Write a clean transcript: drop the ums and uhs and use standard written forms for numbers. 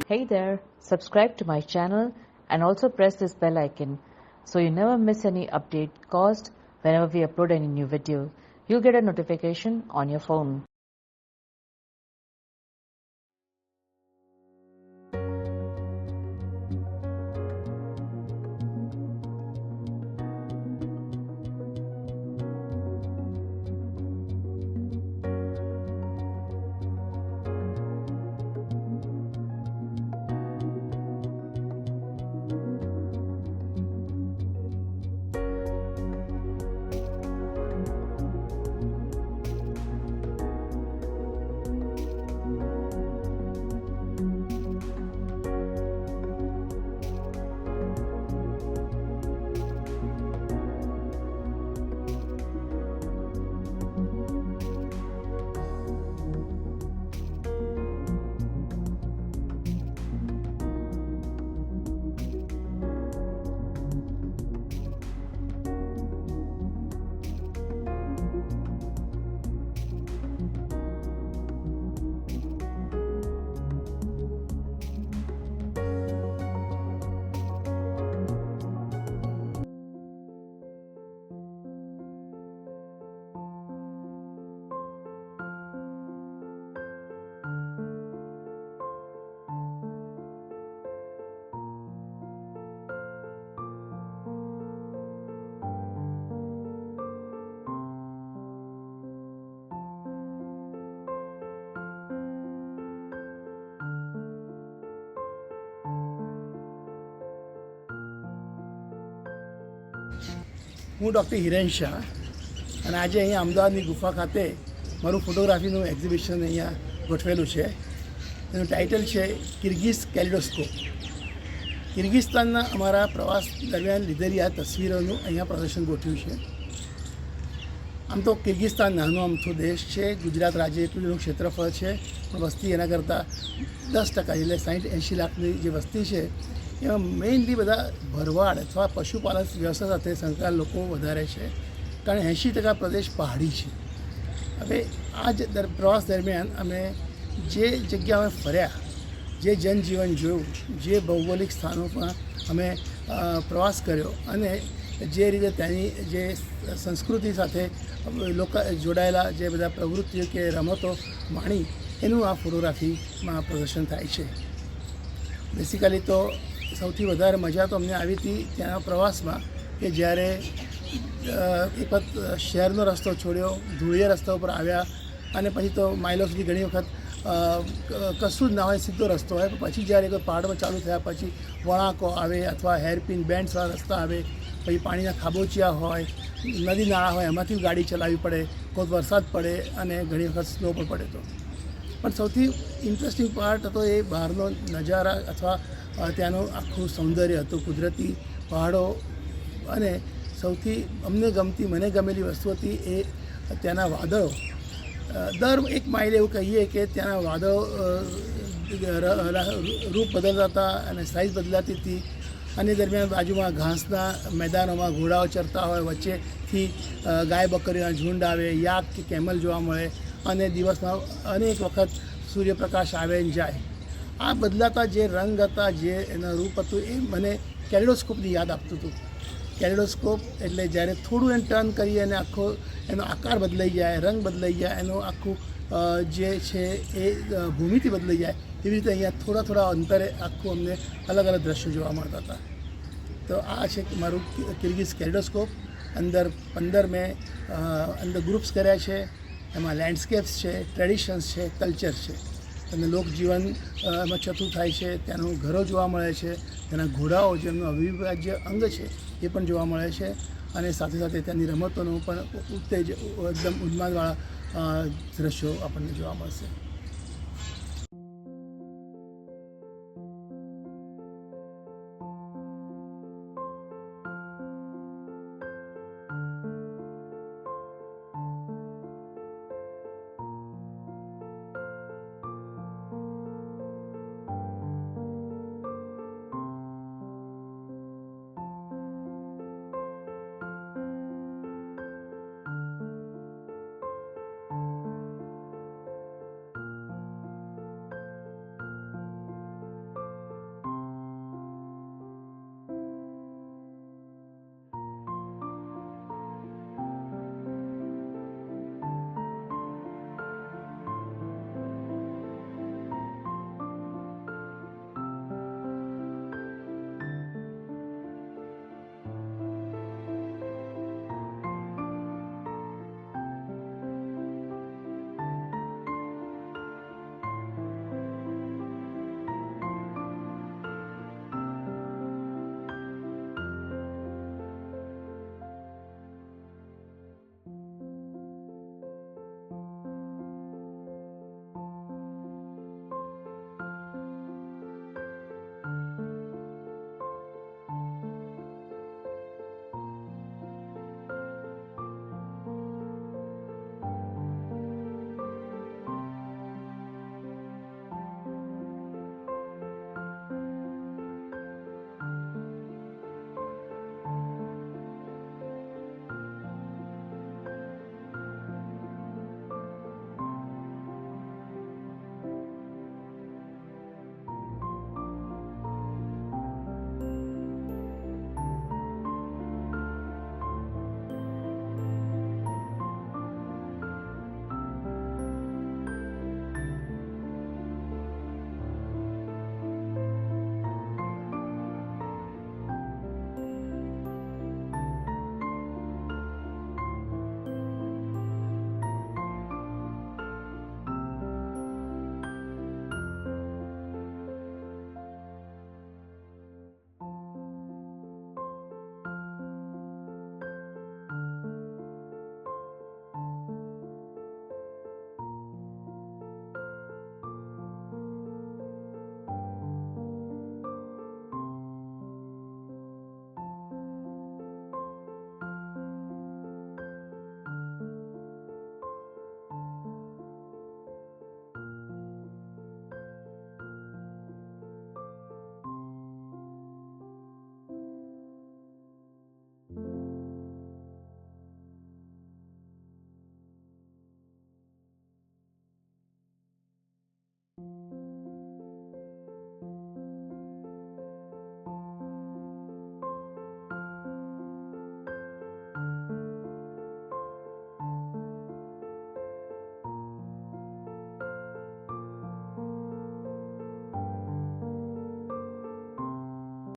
Hey there, subscribe to my channel and also press this bell icon so you never miss any update caused whenever we upload any new video. You'll get a notification on your phone. હું doctor Hiren Shah અને આજે અહીંયા અમદાવાદની ગુફા ખાતે મારું ફોટોગ્રાફીનું exhibition અહીંયા ગોઠવેલું છે. એનું ટાઇટલ છે કિર્ગિઝ કેલિડોસ્કોપ. કિર્ગિસ્તાનના અમારા પ્રવાસ દરમિયાન લીધેલી આ તસવીરોનું અહીંયા પ્રદર્શન ગોઠવ્યું છે. આમ તો કિર્ગિસ્તાન નાનો અમથો દેશ છે, ગુજરાત રાજ્ય એટલું ક્ષેત્રફળ છે, પણ વસ્તી એના કરતાં 10% એટલે 60-80 લાખની જે વસ્તી છે એમાં મેઇનલી બધા ભરવાડ અથવા પશુપાલન વ્યવસાય સાથે સંકળાયેલા લોકો વધારે છે, કારણ 80% પ્રદેશ પહાડી છે. હવે આ જ પ્રવાસ દરમિયાન અમે જે જગ્યા અમે ફર્યા, જે જનજીવન જોયું, જે ભૌગોલિક સ્થાનો પર અમે પ્રવાસ કર્યો અને જે રીતે તેની જે સંસ્કૃતિ સાથે લોકો જોડાયેલા જે બધા પ્રવૃત્તિઓ કે રમતો માણી, એનું આ ફોટોગ્રાફીમાં પ્રદર્શન થાય છે. બેસિકલી તો સૌથી વધારે મજા તો અમને આવી હતી ત્યાંના પ્રવાસમાં કે જ્યારે એક વખત શહેરનો રસ્તો છોડ્યો, ધૂળિયા રસ્તા ઉપર આવ્યા અને પછી તો માઇલો સુધી ઘણી વખત કશું જ ના હોય, સીધો રસ્તો હોય. પછી જ્યારે કોઈ પહાડમાં ચાલુ થયા પછી વળાંકો આવે અથવા હેરપિન બેન્ડ્સવાળા રસ્તા આવે, પછી પાણીના ખાબોચિયા હોય, નદી નાળા હોય, એમાંથી ગાડી ચલાવવી પડે, કોઈ વરસાદ પડે અને ઘણી વખત સ્નો પણ પડે. તો પણ સૌથી ઇન્ટરેસ્ટિંગ પાર્ટ હતો એ બહારનો નજારા અથવા ત્યાંનું આખું સૌંદર્ય હતું, કુદરતી પહાડો. અને સૌથી મને ગમેલી વસ્તુ હતી એ ત્યાંના વાદળો. દર 1 માઇલે એવું કહીએ કે ત્યાંના વાદળો રૂપ બદલતા હતા અને સાઇઝ બદલાતી હતી. અને દરમિયાન બાજુમાં ઘાસના મેદાનોમાં ઘોડાઓ ચરતા હોય, વચ્ચેથી ગાય બકરીના ઝુંડ આવે, યાક કે કેમલ જોવા મળે અને દિવસમાં અનેક વખત સૂર્યપ્રકાશ આવે ને જાય. આ બદલાતા જે રંગ હતા, જે એનું રૂપ હતું, એ મને કેલિડોસ્કોપની યાદ આપતું હતું. કેલિડોસ્કોપ એટલે જ્યારે થોડું એને ટર્ન કરીએ અને આખો એનો આકાર બદલાઈ જાય, રંગ બદલાઈ જાય, એનું આખું જે છે એ ભૂમિતિ બદલાઈ જાય, એવી રીતે અહીંયા થોડા અંતરે આખું અમને અલગ અલગ દ્રશ્યો જોવા મળતા હતા. તો આ છે મારું કિર્ગિઝ કેલિડોસ્કોપ. અંદર 15 મેં અંદર ગ્રુપ્સ કર્યા છે. એમાં લેન્ડસ્કેપ્સ છે, ટ્રેડિશન્સ છે, કલ્ચર છે અને લોકજીવન એમાં ચતું થાય છે. ત્યાંનું ઘરો જોવા મળે છે, ત્યાંના ઘોડાઓ જેમનું અવિભાજ્ય અંગ છે એ પણ જોવા મળે છે અને સાથે સાથે ત્યાંની રમતોનું પણ એકદમ ઉન્માદવાળા દ્રશ્યો આપણને જોવા મળશે.